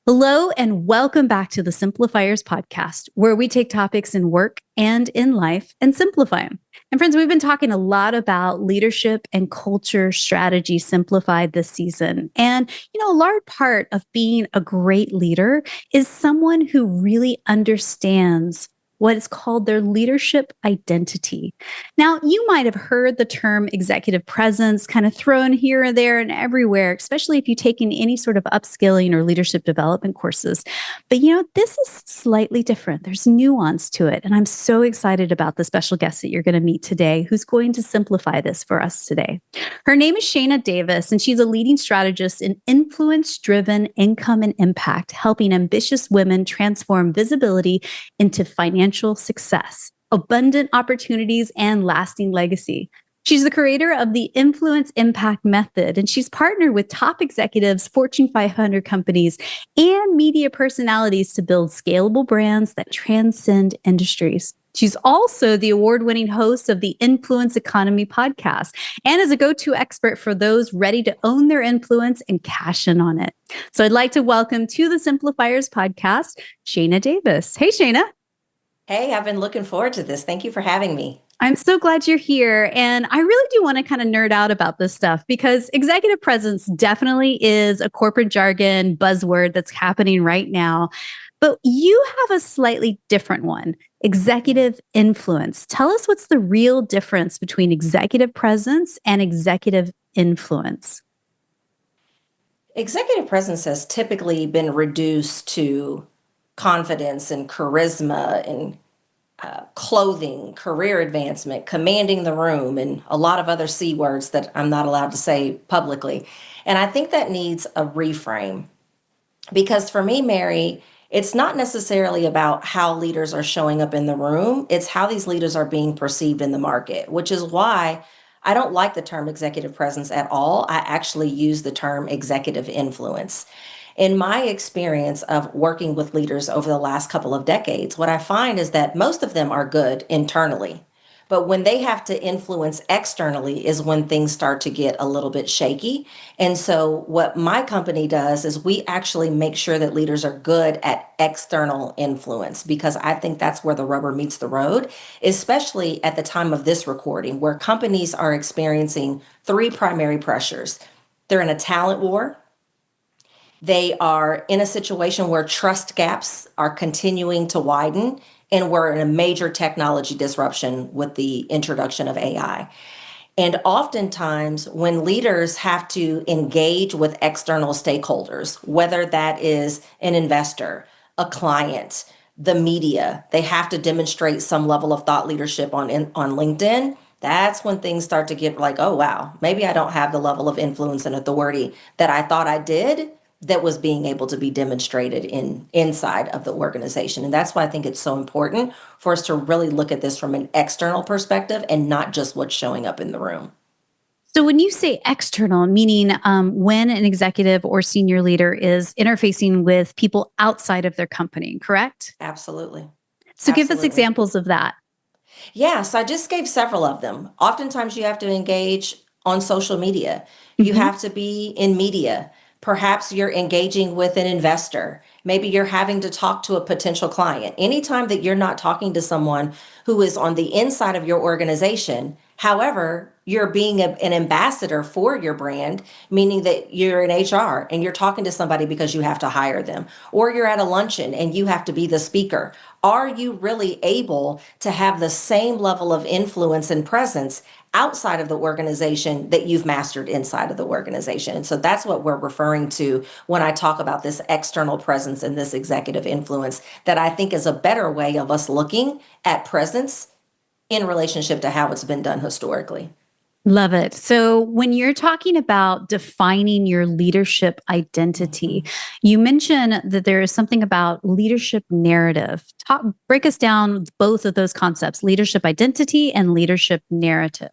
Hello, and welcome back to the Simplifiers podcast, where we take topics in work and in life and simplify them. And friends, we've been talking a lot about leadership and culture strategy simplified this season. And, a large part of being a great leader is someone who really understands what is called their leadership identity. Now, you might have heard the term executive presence kind of thrown here and there and everywhere, especially if you've taken any sort of upskilling or leadership development courses. But this is slightly different. There's nuance to it. And I'm so excited about the special guest that you're going to meet today, who's going to simplify this for us today. Her name is Shayna Davis, and she's a leading strategist in influence-driven income and impact, helping ambitious women transform visibility into financial success, abundant opportunities, and lasting legacy. She's the creator of the Influence Impact Method, and she's partnered with top executives, Fortune 500 companies, and media personalities to build scalable brands that transcend industries. She's also the award-winning host of the Influence Economy podcast and is a go-to expert for those ready to own their influence and cash in on it. So I'd like to welcome to the Simplifiers podcast, Shayna Davis. Hey, Shayna. Hey, I've been looking forward to this. Thank you for having me. I'm so glad you're here. And I really do want to kind of nerd out about this stuff because executive presence definitely is a corporate jargon buzzword that's happening right now. But you have a slightly different one, executive influence. Tell us what's the real difference between executive presence and executive influence. Executive presence has typically been reduced to confidence and charisma and clothing, career advancement, commanding the room, and a lot of other C words that I'm not allowed to say publicly. And I think that needs a reframe because for me, Mary, it's not necessarily about how leaders are showing up in the room, it's how these leaders are being perceived in the market, which is why I don't like the term executive presence at all. I actually use the term executive influence. In my experience of working with leaders over the last couple of decades, what I find is that most of them are good internally. But when they have to influence externally is when things start to get a little bit shaky. And so, what my company does is we actually make sure that leaders are good at external influence because I think that's where the rubber meets the road, especially at the time of this recording, where companies are experiencing three primary pressures. They're in a talent war. They are in a situation where trust gaps are continuing to widen, and we're in a major technology disruption with the introduction of AI. And oftentimes, when leaders have to engage with external stakeholders, whether that is an investor, a client, the media, they have to demonstrate some level of thought leadership on LinkedIn. That's when things start to get like, oh, wow, maybe I don't have the level of influence and authority that I thought I did that was being able to be demonstrated inside of the organization. And that's why I think it's so important for us to really look at this from an external perspective and not just what's showing up in the room. So when you say external, meaning when an executive or senior leader is interfacing with people outside of their company, correct? Absolutely. So give us Absolutely. examples of that. Yeah, so I just gave several of them. Oftentimes you have to engage on social media. You Mhm. have to be in media. Perhaps you're engaging with an investor. Maybe you're having to talk to a potential client. Anytime that you're not talking to someone who is on the inside of your organization, however, you're being an ambassador for your brand, meaning that you're in HR and you're talking to somebody because you have to hire them, or you're at a luncheon and you have to be the speaker. Are you really able to have the same level of influence and presence outside of the organization that you've mastered inside of the organization? And so that's what we're referring to when I talk about this external presence and this executive influence, that I think is a better way of us looking at presence in relationship to how it's been done historically. Love it. So when you're talking about defining your leadership identity, Mhm. you mentioned that there is something about leadership narrative. Break us down both of those concepts, leadership identity and leadership narrative.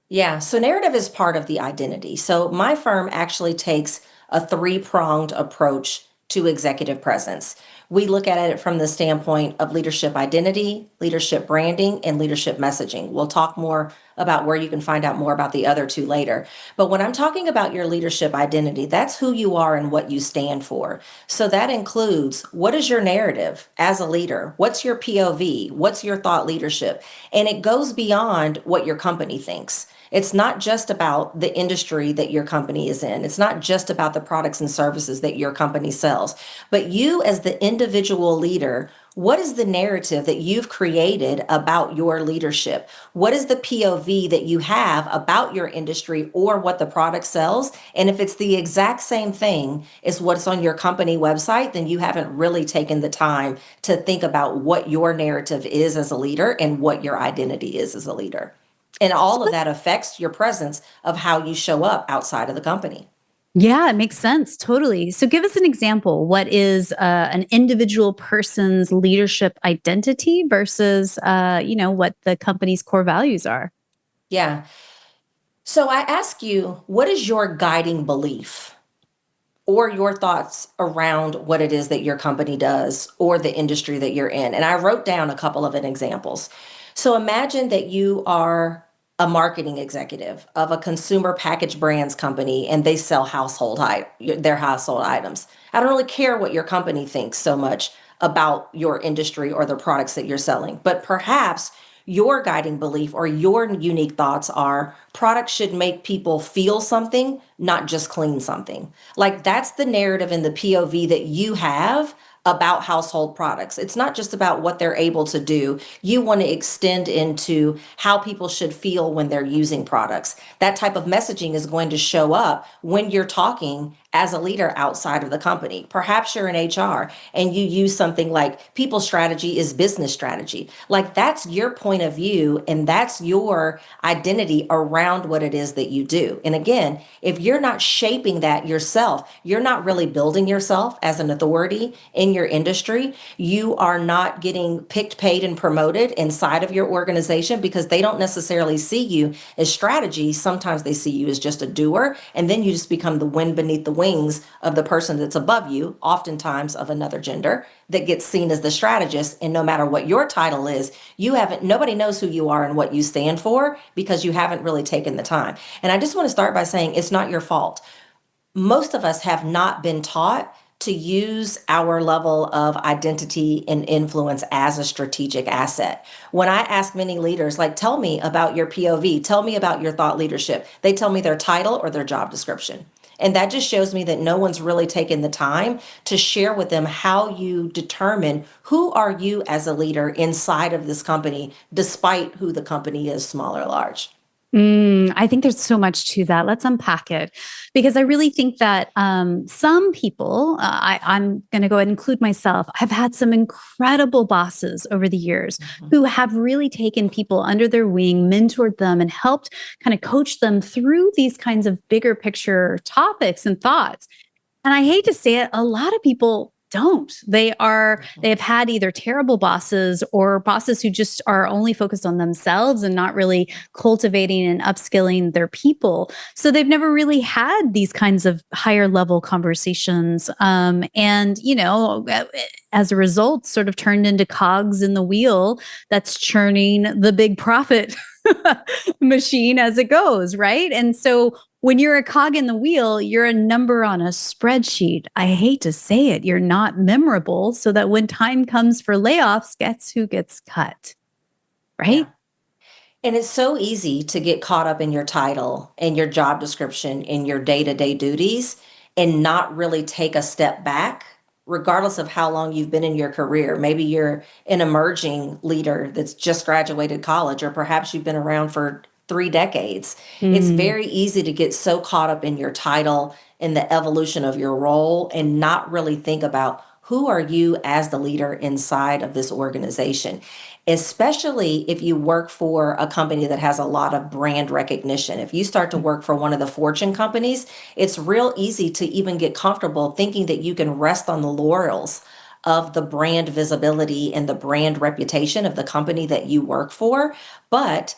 Yeah, so narrative is part of the identity. So my firm actually takes a three-pronged approach to executive presence. We look at it from the standpoint of leadership identity, leadership branding, and leadership messaging. We'll talk more about where you can find out more about the other two later. But when I'm talking about your leadership identity, that's who you are and what you stand for. So that includes, what is your narrative as a leader? What's your POV? What's your thought leadership? And it goes beyond what your company thinks. It's not just about the industry that your company is in. It's not just about the products and services that your company sells. But you, as the individual leader, what is the narrative that you've created about your leadership? What is the POV that you have about your industry or what the product sells? And if it's the exact same thing as what's on your company website, then you haven't really taken the time to think about what your narrative is as a leader and what your identity is as a leader. And So all of that affects your presence of how you show up outside of the company. yeah, it makes sense. Totally. So give us an example. What is an individual person's leadership identity versus, what the company's core values are? Yeah. So I ask you, what is your guiding belief or your thoughts around what it is that your company does or the industry that you're in? And I wrote down a couple of examples. So imagine that you are a marketing executive of a consumer packaged brands company and they sell their household items. I don't really care what your company thinks so much about your industry or the products that you're selling, but perhaps your guiding belief or your unique thoughts are products should make people feel something, not just clean something. Like that's the narrative and the POV that you have about household products. It's not just about what they're able to do. You want to extend into how people should feel when they're using products. That type of messaging is going to show up when you're talking as a leader outside of the company. Perhaps you're in HR and you use something like people strategy is business strategy. Like that's your point of view and that's your identity around what it is that you do. And again, if you're not shaping that yourself, you're not really building yourself as an authority in your industry. You are not getting picked, paid, and promoted inside of your organization because they don't necessarily see you as strategy. Sometimes they see you as just a doer, and then you just become the wind beneath the wings of the person that's above you, oftentimes of another gender, that gets seen as the strategist. And no matter what your title is, nobody knows who you are and what you stand for because you haven't really taken the time. And I just want to start by saying it's not your fault. Most of us have not been taught to use our level of identity and influence as a strategic asset. When I ask many leaders, like, tell me about your POV, tell me about your thought leadership, they tell me their title or their job description. And that just shows me that no one's really taken the time to share with them how you determine who are you as a leader inside of this company, despite who the company is, small or large. I think there's so much to that. Let's unpack it because I really think that some people, I'm going to go ahead and include myself, have had some incredible bosses over the years who have really taken people under their wing, mentored them, and helped kind of coach them through these kinds of bigger picture topics and thoughts. And I hate to say it, a lot of people don't. They have had either terrible bosses or bosses who just are only focused on themselves and not really cultivating and upskilling their people. So they've never really had these kinds of higher level conversations. As a result, sort of turned into cogs in the wheel that's churning the big profit machine as it goes, right? And so when you're a cog in the wheel, you're a number on a spreadsheet. I hate to say it, you're not memorable, so that when time comes for layoffs, guess who gets cut, Yeah. right? And it's so easy to get caught up in your title and your job description and your day to day duties and not really take a step back, regardless of how long you've been in your career. Maybe you're an emerging leader that's just graduated college, or perhaps you've been around for 3 decades. It's Mm. very easy to get so caught up in your title and the evolution of your role and not really think about who are you as the leader inside of this organization, especially if you work for a company that has a lot of brand recognition. If you start to work for one of the Fortune companies, it's real easy to even get comfortable thinking that you can rest on the laurels of the brand visibility and the brand reputation of the company that you work for. But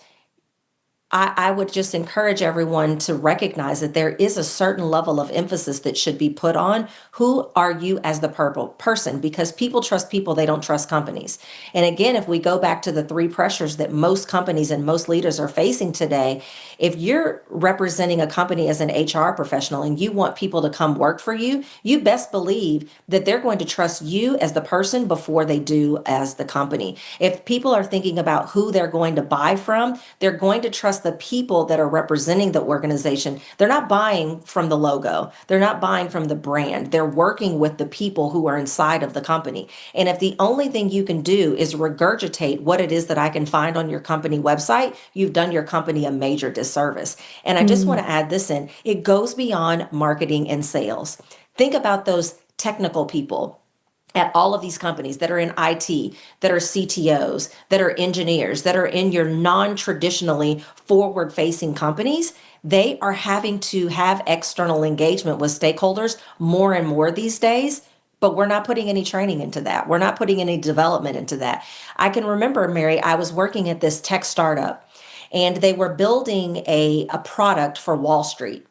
I would just encourage everyone to recognize that there is a certain level of emphasis that should be put on who are you as the purple person, because people trust people, they don't trust companies. And again, if we go back to the three pressures that most companies and most leaders are facing today, if you're representing a company as an HR professional and you want people to come work for you, you best believe that they're going to trust you as the person before they do as the company. If people are thinking about who they're going to buy from, they're going to trust the people that are representing the organization. They're not buying from the logo. They're not buying from the brand. They're working with the people who are inside of the company. And if the only thing you can do is regurgitate what it is that I can find on your company website, you've done your company a major disservice. And I just want Mm. to add this in. It goes beyond marketing and sales. Think about those technical people at all of these companies that are in IT, that are CTOs, that are engineers, that are in your non-traditionally forward-facing companies. They are having to have external engagement with stakeholders more and more these days, but we're not putting any training into that. We're not putting any development into that. I can remember, Mary, I was working at this tech startup and they were building a product for Wall Street.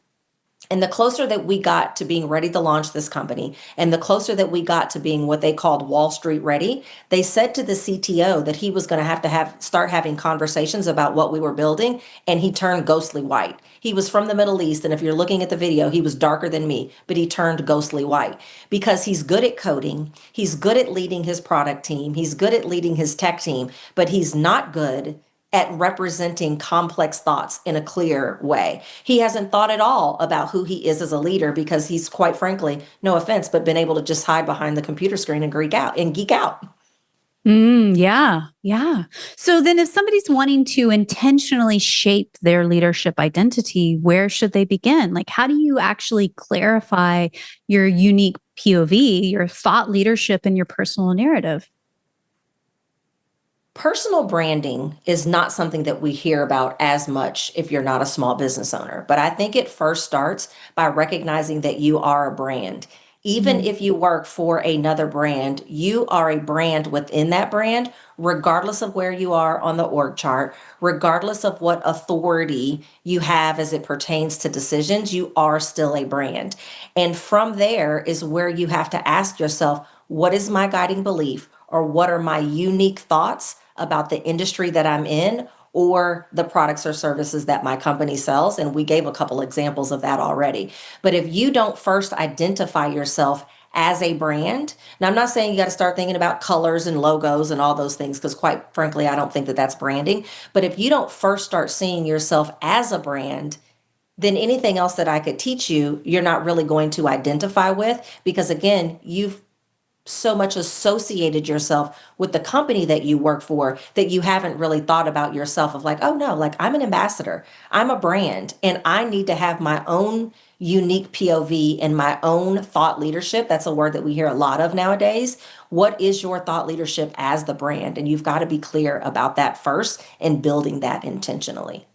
And the closer that we got to being ready to launch this company, and the closer that we got to being what they called Wall Street ready, they said to the CTO that he was going to have start having conversations about what we were building, and he turned ghostly white. He was from the Middle East, and if you're looking at the video, he was darker than me, but he turned ghostly white because he's good at coding, he's good at leading his product team, he's good at leading his tech team, but he's not good at representing complex thoughts in a clear way. He hasn't thought at all about who he is as a leader because he's, quite frankly, no offense, but been able to just hide behind the computer screen and geek out. Yeah, yeah. So then if somebody's wanting to intentionally shape their leadership identity, where should they begin? Like, how do you actually clarify your unique POV, your thought leadership, and your personal narrative? Personal branding is not something that we hear about as much if you're not a small business owner, but I think it first starts by recognizing that you are a brand. Even Mm. if you work for another brand, you are a brand within that brand, regardless of where you are on the org chart, regardless of what authority you have as it pertains to decisions, you are still a brand. And from there is where you have to ask yourself, what is my guiding belief? Or what are my unique thoughts about the industry that I'm in or the products or services that my company sells? And we gave a couple examples of that already. But if you don't first identify yourself as a brand, now I'm not saying you got to start thinking about colors and logos and all those things, because quite frankly, I don't think that that's branding. But if you don't first start seeing yourself as a brand, then anything else that I could teach you, you're not really going to identify with, because again, you've so much associated yourself with the company that you work for that you haven't really thought about yourself of like, oh no, like I'm an ambassador, I'm a brand, and I need to have my own unique POV and my own thought leadership. That's a word that we hear a lot of nowadays. What is your thought leadership as the brand? And you've got to be clear about that first and building that intentionally.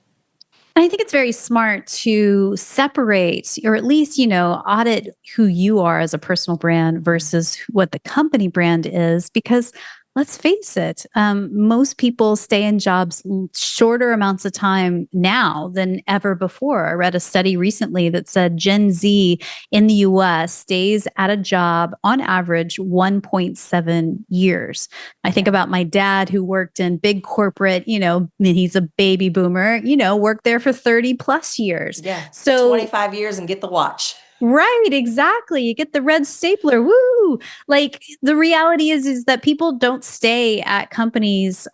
I think it's very smart to separate or at least, audit who you are as a personal brand versus what the company brand is. Because let's face it, most people stay in jobs shorter amounts of time now than ever before. I read a study recently that said Gen Z in the US stays at a job on average 1.7 years. I think Yeah. about my dad who worked in big corporate, he's a baby boomer, worked there for 30 plus years. Yeah. So 25 years and get the watch. right, exactly. You get the red stapler. Woo! Like the reality is that people don't stay at companies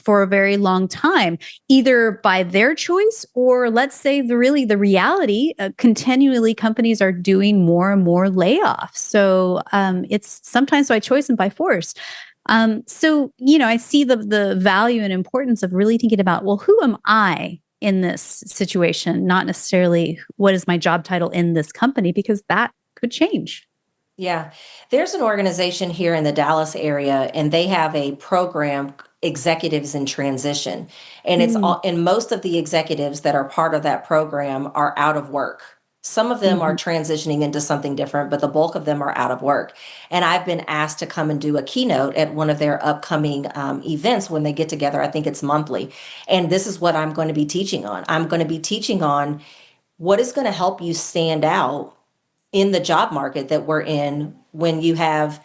for a very long time, either by their choice or let's say the reality. Continually, companies are doing more and more layoffs. So it's sometimes by choice and by force. So I see the value and importance of really thinking about, well, who am I in this situation, not necessarily what is my job title in this company, because that could change. Yeah. There's an organization here in the Dallas area, and they have a program, Executives in Transition. And it's Mm. all, and most of the executives that are part of that program are out of work. Some of them are Mhm. transitioning into something different, but the bulk of them are out of work. And I've been asked to come and do a keynote at one of their upcoming events when they get together. I think it's monthly. And this is what I'm going to be teaching on. I'm going to be teaching on what is going to help you stand out in the job market that we're in when you have,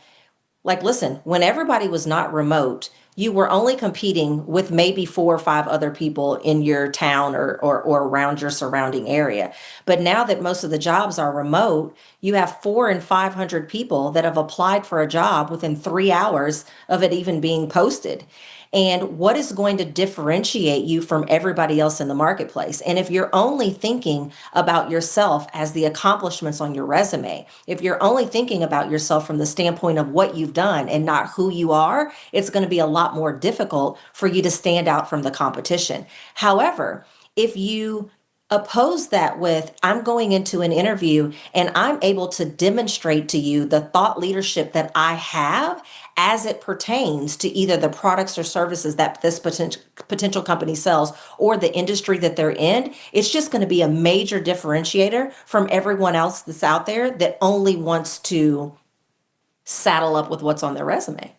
like, listen, when everybody was not remote, you were only competing with maybe 4 or 5 other people in your town or around your surrounding area. But now that most of the jobs are remote, you have 400 and 500 people that have applied for a job within 3 hours of it even being posted. And what is going to differentiate you from everybody else in the marketplace? And if you're only thinking about yourself as the accomplishments on your resume, if you're only thinking about yourself from the standpoint of what you've done and not who you are, it's going to be a lot more difficult for you to stand out from the competition. However, if you oppose that with, I'm going into an interview and I'm able to demonstrate to you the thought leadership that I have as it pertains to either the products or services that this potential company sells or the industry that they're in, it's just going to be a major differentiator from everyone else that's out there that only wants to saddle up with what's on their resume.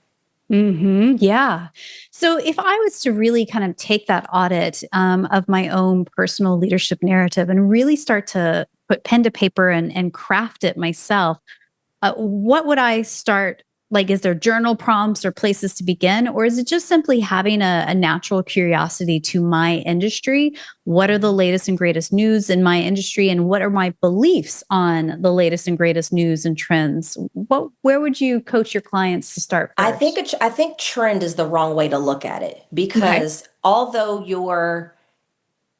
Yeah. So if I was to really kind of take that audit of my own personal leadership narrative and really start to put pen to paper and craft it myself, what would I start? Like, is there journal prompts or places to begin? Or is it just simply having a natural curiosity to my industry? What are the latest and greatest news in my industry? And what are my beliefs on the latest and greatest news and trends? Where would you coach your clients to start first? I think trend is the wrong way to look at it, Okay. because although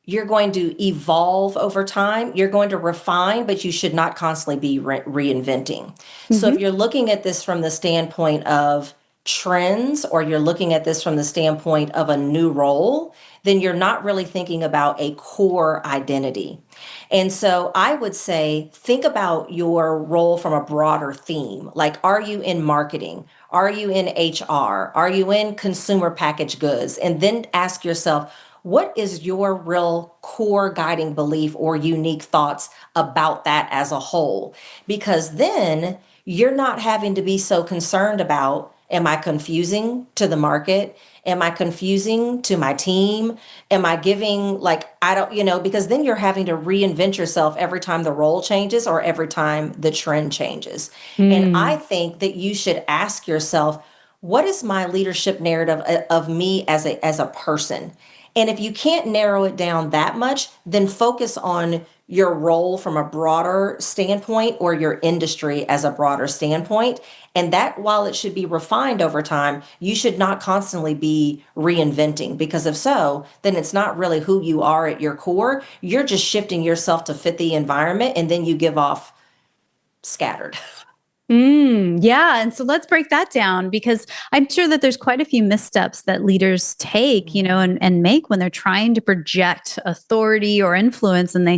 you're going to evolve over time, you're going to refine, but you should not constantly be reinventing. So if Hmm. you're looking at this from the standpoint of trends, or you're looking at this from the standpoint of a new role, then you're not really thinking about a core identity. And so I would say, think about your role from a broader theme. Like, are you in marketing? Are you in HR? Are you in consumer packaged goods? And then ask yourself, what is your real core guiding belief or unique thoughts about that as a whole? Because then you're not having to be so concerned about, am I confusing to the market? Am I confusing to my team? Am I giving, like, I don't, because then you're having to reinvent yourself every time the role changes or every time the trend changes. And I Mm. think that you should ask yourself, what is my leadership narrative of me as a person? And if you can't narrow it down that much, then focus on your role from a broader standpoint or your industry as a broader standpoint. And that, while it should be refined over time, you should not constantly be reinventing, because if so, then it's not really who you are at your core. You're just shifting yourself to fit the environment, and then you give off scattered. Yeah. And so let's break that down because I'm sure that there's quite a few missteps that leaders take, and make when they're trying to project authority or influence and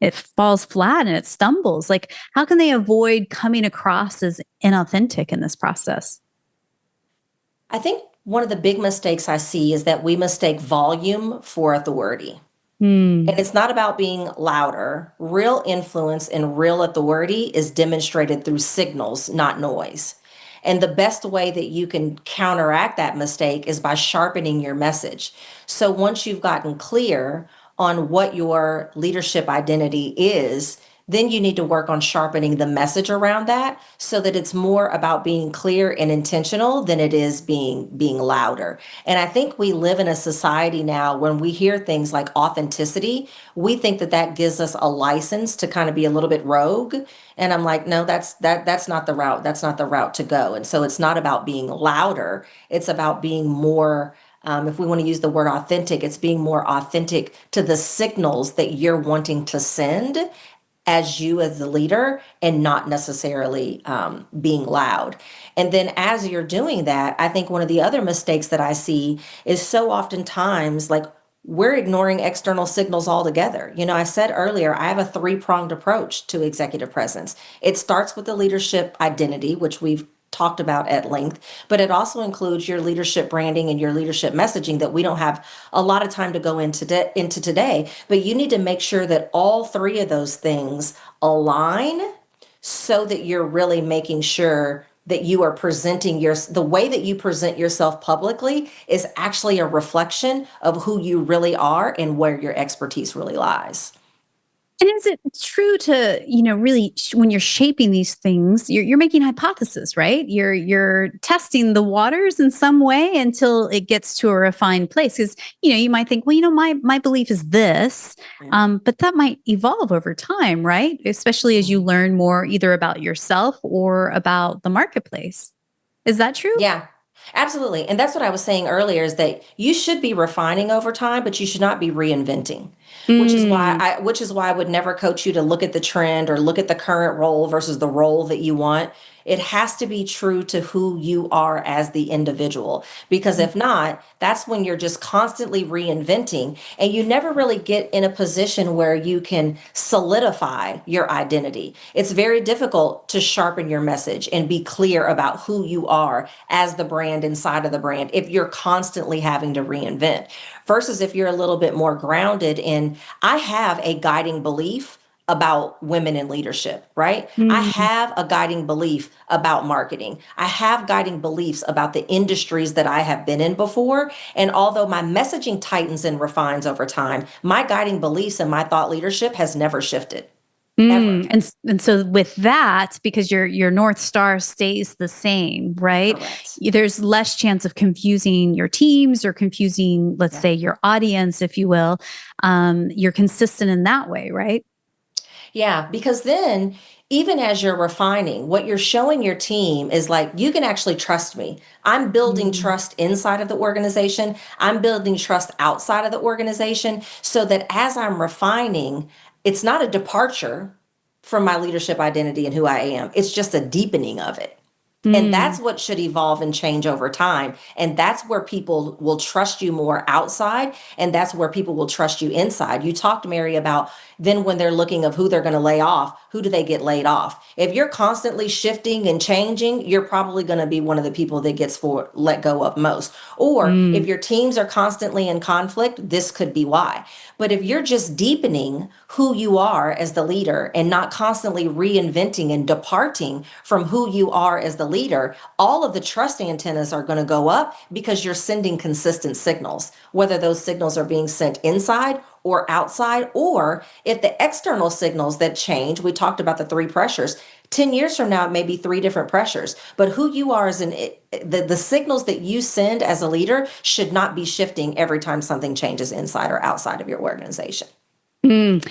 it falls flat and it stumbles. Like, how can they avoid coming across as inauthentic in this process? I think one of the big mistakes I see is that we mistake volume for authority. And Mm. it's not about being louder. Real influence and real authority is demonstrated through signals, not noise. And the best way that you can counteract that mistake is by sharpening your message. So once you've gotten clear on what your leadership identity is, then you need to work on sharpening the message around that so that it's more about being clear and intentional than it is being louder. And I think we live in a society now when we hear things like authenticity, we think that that gives us a license to kind of be a little bit rogue. And I'm like, no, that's not the route. That's not the route to go. And so it's not about being louder. It's about being more, if we want to use the word authentic, it's being more authentic to the signals that you're wanting to send as you as the leader, and not necessarily being loud. And then as you're doing that, I think one of the other mistakes that I see is so oftentimes, like, we're ignoring external signals altogether. I said earlier, I have a three-pronged approach to executive presence. It starts with the leadership identity, which we've talked about at length, but it also includes your leadership branding and your leadership messaging that we don't have a lot of time to go into today. But you need to make sure that all three of those things align so that you're really making sure that you are presenting the way that you present yourself publicly is actually a reflection of who you really are and where your expertise really lies. And is it true to, really when you're shaping these things, you're making hypothesis, right? You're testing the waters in some way until it gets to a refined place. Because you might think, well, my belief is this, but that might evolve over time, right? Especially as you Mhm. learn more either about yourself or about the marketplace. Is that true? Yeah, absolutely. And that's what I was saying earlier is that you should be refining over time, but you should not be reinventing. Mm, Which is why I would never coach you to look at the trend or look at the current role versus the role that you want. It has to be true to who you are as the individual. Because if not, that's when you're just constantly reinventing and you never really get in a position where you can solidify your identity. It's very difficult to sharpen your message and be clear about who you are as the brand inside of the brand if you're constantly having to reinvent versus if you're a little bit more grounded in, I have a guiding belief about women in leadership, right? I mm. have a guiding belief about marketing. I have guiding beliefs about the industries that I have been in before. And although my messaging tightens and refines over time, my guiding beliefs and my thought leadership has never shifted, ever. And so with that, because your North Star stays the same, right? Correct. There's less chance of confusing your teams or confusing, let's Yeah. say, your audience, if you will. You're consistent in that way, right? Yeah, because then even as you're refining, what you're showing your team is like, you can actually trust me. I'm building Mm, trust inside of the organization. I'm building trust outside of the organization so that as I'm refining, it's not a departure from my leadership identity and who I am. It's just a deepening of it. And that's mm, what should evolve and change over time. And that's where people will trust you more outside. And that's where people will trust you inside. You talked, Mary, about then when they're looking of who they're going to lay off, who do they get laid off? If you're constantly shifting and changing, you're probably going to be one of the people that gets let go of most. Or if mm, your teams are constantly in conflict, this could be why. But if you're just deepening who you are as the leader and not constantly reinventing and departing from who you are as the leader, all of the trust antennas are going to go up because you're sending consistent signals, whether those signals are being sent inside or outside, or if the external signals that change, we talked about the three pressures. 10 years from now, it may be three different pressures, but who you are as the signals that you send as a leader should not be shifting every time something changes inside or outside of your organization. mm.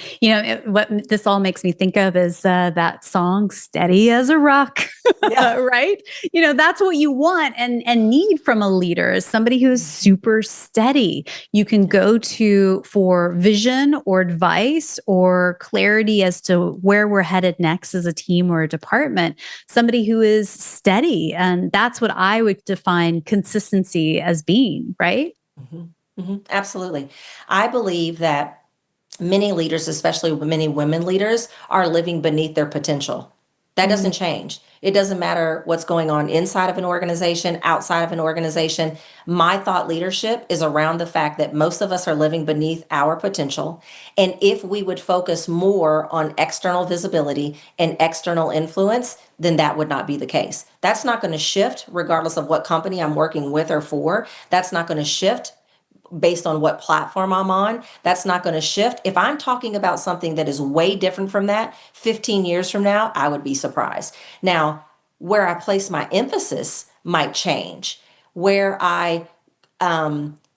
What this all makes me think of is that song "Steady as a Rock." Yeah. Right? That's what you want and need from a leader is somebody who's Mhm. super steady. You can Yeah. go to for vision or advice or clarity as to where we're headed next as a team or a department. Somebody who is steady. And that's what I would define consistency as being, right? Mhm. Mhm. Absolutely. I believe that many leaders, especially many women leaders, are living beneath their potential. That doesn't change. It doesn't matter what's going on inside of an organization, outside of an organization. My thought leadership is around the fact that most of us are living beneath our potential. And if we would focus more on external visibility and external influence, then that would not be the case. That's not going to shift regardless of what company I'm working with or for. That's not going to shift based on what platform I'm on. That's not going to shift. If I'm talking about something that is way different from that 15 years from now, I would be surprised. Now, where I place my emphasis might change, where I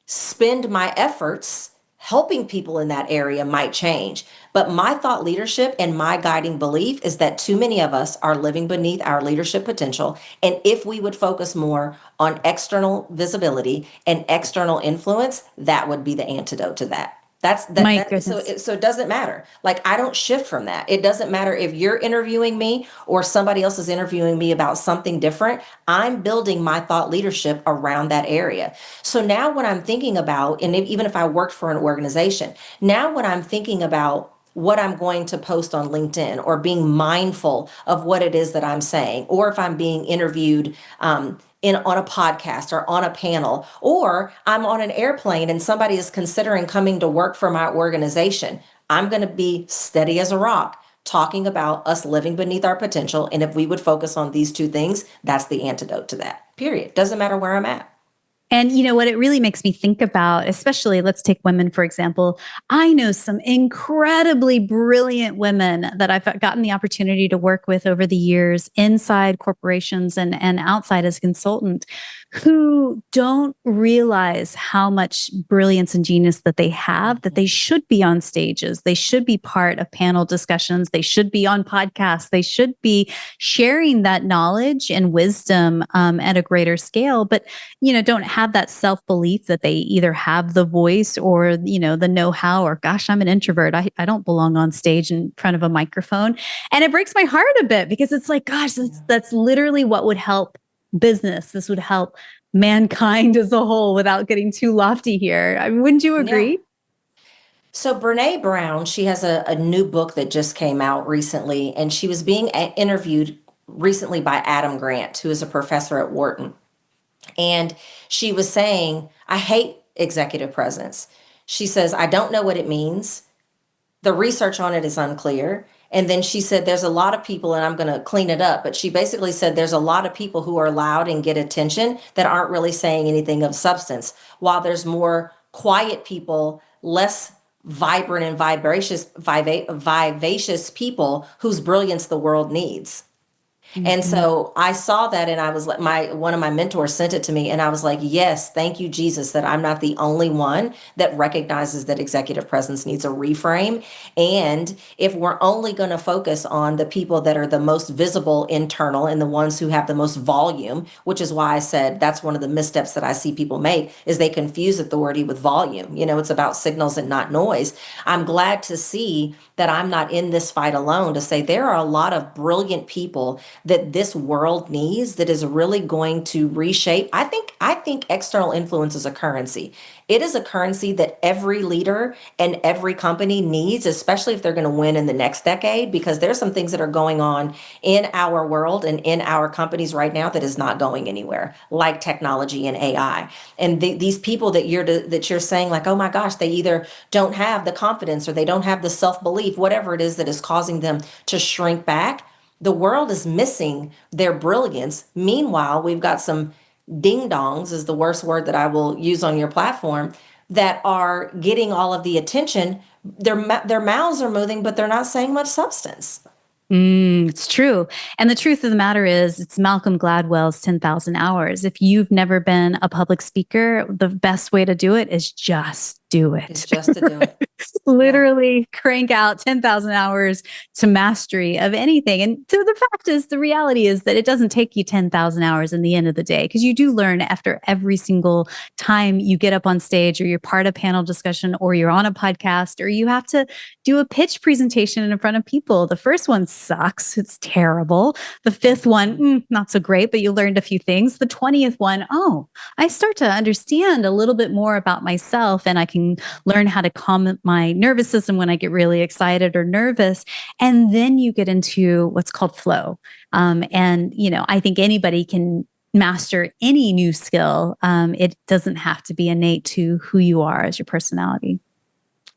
spend my efforts helping people in that area might change. But my thought leadership and my guiding belief is that too many of us are living beneath our leadership potential. And if we would focus more on external visibility and external influence, that would be the antidote to that. That's that My that so goodness. it, so it doesn't matter. Like I don't shift from that. It doesn't matter if you're interviewing me or somebody else is interviewing me about something different. I'm building my thought leadership around that area. So now when I'm thinking about, and even if I worked for an organization, now when I'm thinking about what I'm going to post on LinkedIn, or being mindful of what it is that I'm saying, or if I'm being interviewed on a podcast or on a panel, or I'm on an airplane and somebody is considering coming to work for my organization, I'm going to be steady as a rock talking about us living beneath our potential. And if we would focus on these two things, that's the antidote to that. Period. Doesn't matter where I'm at. And you know what it really makes me think about, especially let's take women, for example. I know some incredibly brilliant women that I've gotten the opportunity to work with over the years inside corporations and outside as a consultant, who don't realize how much brilliance and genius that they have, that they should be on stages. They should be part of panel discussions. They should be on podcasts. They should be sharing that knowledge and wisdom at a greater scale. But don't have that self-belief that they either have the voice or, the know-how, or gosh, I'm an introvert. I don't belong on stage in front of a microphone. And it breaks my heart a bit, because it's like, gosh, that's literally what would help business. This would help mankind as a whole, without getting too lofty here. I mean, wouldn't you agree? Yeah. So Brene Brown, she has a new book that just came out recently, and she was being interviewed recently by Adam Grant, who is a professor at Wharton. And she was saying, I hate executive presence. She says, I don't know what it means. The research on it is unclear. And then she said, there's a lot of people, and I'm going to clean it up, but she basically said there's a lot of people who are loud and get attention that aren't really saying anything of substance, while there's more quiet people, less vibrant and vivacious people whose brilliance the world needs. And so I saw that, and I was like, one of my mentors sent it to me, and I was like, yes, thank you, Jesus, that I'm not the only one that recognizes that executive presence needs a reframe. And if we're only going to focus on the people that are the most visible internal and the ones who have the most volume, which is why I said that's one of the missteps that I see people make, is they confuse authority with volume. It's about signals and not noise. I'm glad to see that I'm not in this fight alone, to say there are a lot of brilliant people that this world needs, that is really going to reshape. I think external influence is a currency. It is a currency that every leader and every company needs, especially if they're going to win in the next decade, because there's some things that are going on in our world and in our companies right now that is not going anywhere, like technology and AI. And these people that you're saying, like, oh my gosh, they either don't have the confidence or they don't have the self-belief, whatever it is that is causing them to shrink back. The world is missing their brilliance. Meanwhile, we've got some ding dongs, is the worst word that I will use on your platform, that are getting all of the attention. Their mouths are moving, but they're not saying much substance. It's true. And the truth of the matter is, it's Malcolm Gladwell's 10,000 hours. If you've never been a public speaker, the best way to do it is just do it. It's just to do it. Literally crank out 10,000 hours to mastery of anything. And so the reality is that it doesn't take you 10,000 hours in the end of the day, because you do learn after every single time you get up on stage, or you're part of panel discussion, or you're on a podcast, or you have to do a pitch presentation in front of people. The first one sucks. It's terrible. The fifth one, not so great, but you learned a few things. The 20th one, I start to understand a little bit more about myself, and I can learn how to calm my nervous system when I get really excited or nervous. And then you get into what's called flow. I think anybody can master any new skill. It doesn't have to be innate to who you are as your personality.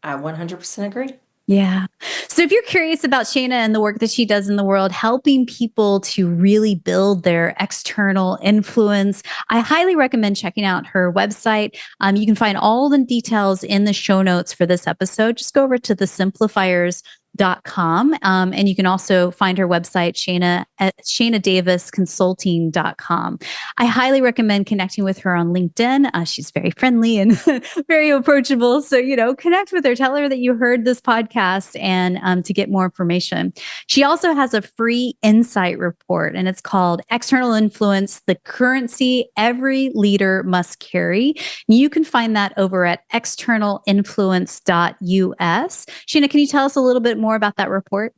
I 100% agree. Yeah. So if you're curious about Shayna and the work that she does in the world, helping people to really build their external influence, I highly recommend checking out her website. You can find all the details in the show notes for this episode. Just go over to the Simplifiers.com. And you can also find her website, Shayna, at ShaynaDavisConsulting.com. I highly recommend connecting with her on LinkedIn. She's very friendly and very approachable. So, connect with her, tell her that you heard this podcast, and to get more information. She also has a free insight report, and it's called External Influence, the Currency Every Leader Must Carry. You can find that over at externalinfluence.us. Shayna, can you tell us a little bit more about that report?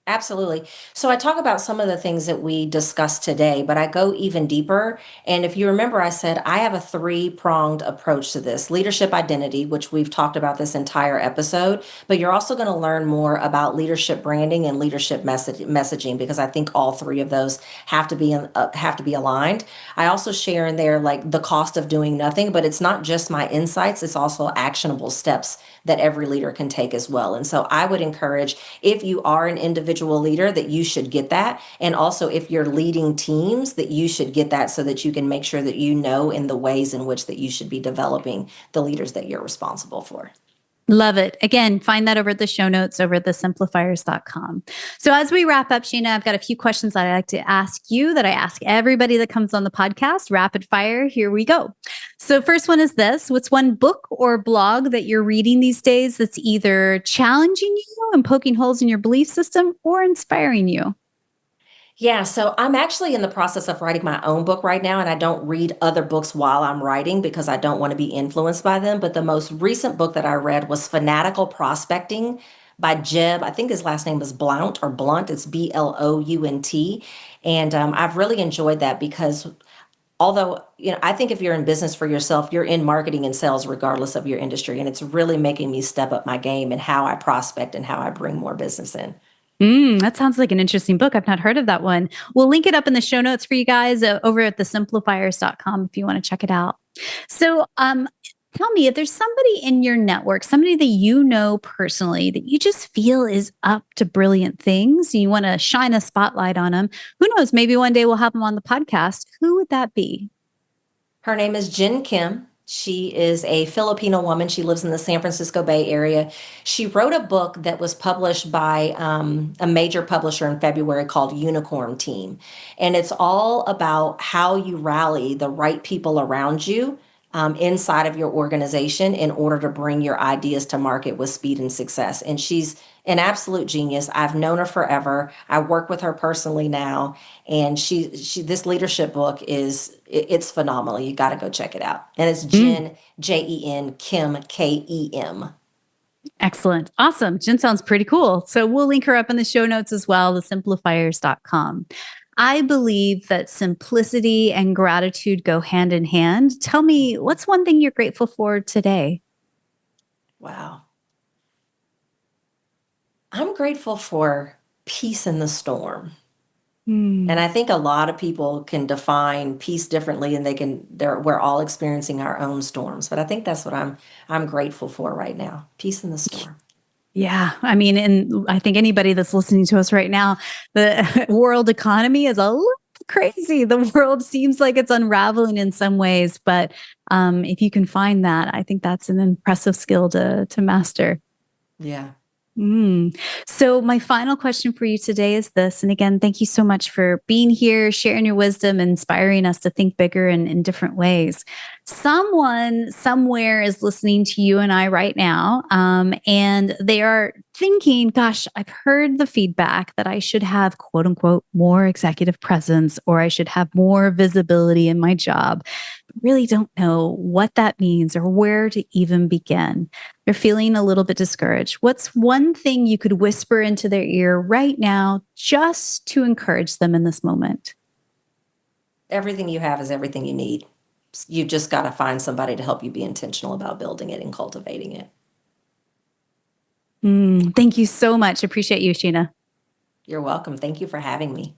Absolutely. So I talk about some of the things that we discussed today, but I go even deeper. And if you remember, I said I have a three-pronged approach to this leadership identity, which we've talked about this entire episode, but you're also going to learn more about leadership branding and leadership messaging, because I think all three of those have to be aligned. I also share in there like the cost of doing nothing, but it's not just my insights, it's also actionable steps that every leader can take as well. And so I would encourage, if you are an individual leader, that you should get that. And also, if you're leading teams, that you should get that so that you can make sure that you know in the ways in which that you should be developing the leaders that you're responsible for. Love it. Again, find that over at the show notes over at thesimplifiers.com. So as we wrap up, Shayna, I've got a few questions that I like to ask you that I ask everybody that comes on the podcast. Rapid fire. Here we go. So first one is this. What's one book or blog that you're reading these days that's either challenging you and poking holes in your belief system or inspiring you? Yeah, so I'm actually in the process of writing my own book right now, and I don't read other books while I'm writing because I don't want to be influenced by them. But the most recent book that I read was Fanatical Prospecting by Jeb. I think his last name is Blount or Blunt. It's Blount. And I've really enjoyed that because although, I think if you're in business for yourself, you're in marketing and sales regardless of your industry. And it's really making me step up my game and how I prospect and how I bring more business in. That sounds like an interesting book. I've not heard of that one. We'll link it up in the show notes for you guys over at thesimplifiers.com if you want to check it out. So, tell me if there's somebody in your network, somebody that you know personally that you just feel is up to brilliant things, and you want to shine a spotlight on them. Who knows? Maybe one day we'll have them on the podcast. Who would that be? Her name is Jen Kim. She is a Filipino woman. She lives in the San Francisco Bay Area. She wrote a book that was published by a major publisher in February called Unicorn Team. And it's all about how you rally the right people around you inside of your organization in order to bring your ideas to market with speed and success. And she's an absolute genius. I've known her forever. I work with her personally now, and she this leadership book it's phenomenal. You got to go check it out. And it's Mm, Jen, Jen, Kim, Kem. excellent. Awesome. Jen sounds pretty cool. So we'll link her up in the show notes as well, thesimplifiers.com. I believe that simplicity and gratitude go hand in hand. Tell me, what's one thing you're grateful for today? Wow. I'm grateful for peace in the storm. And Hmm. I think a lot of people can define peace differently, and we're all experiencing our own storms. But I think that's what I'm grateful for right now. Peace in the storm. Yeah. I mean, and I think anybody that's listening to us right now, the world economy is a little crazy. The world seems like it's unraveling in some ways, but if you can find that, I think that's an impressive skill to master. Yeah. So, my final question for you today is this. And again, thank you so much for being here, sharing your wisdom, inspiring us to think bigger in different ways. Someone somewhere is listening to you and I right now, and they are thinking, gosh, I've heard the feedback that I should have, quote unquote, more executive presence, or I should have more visibility in my job. Really don't know what that means or where to even begin. They're feeling a little bit discouraged. What's one thing you could whisper into their ear right now just to encourage them in this moment? Everything you have is everything you need. You just got to find somebody to help you be intentional about building it and cultivating it. Thank you so much. Appreciate you, Sheena. You're welcome. Thank you for having me.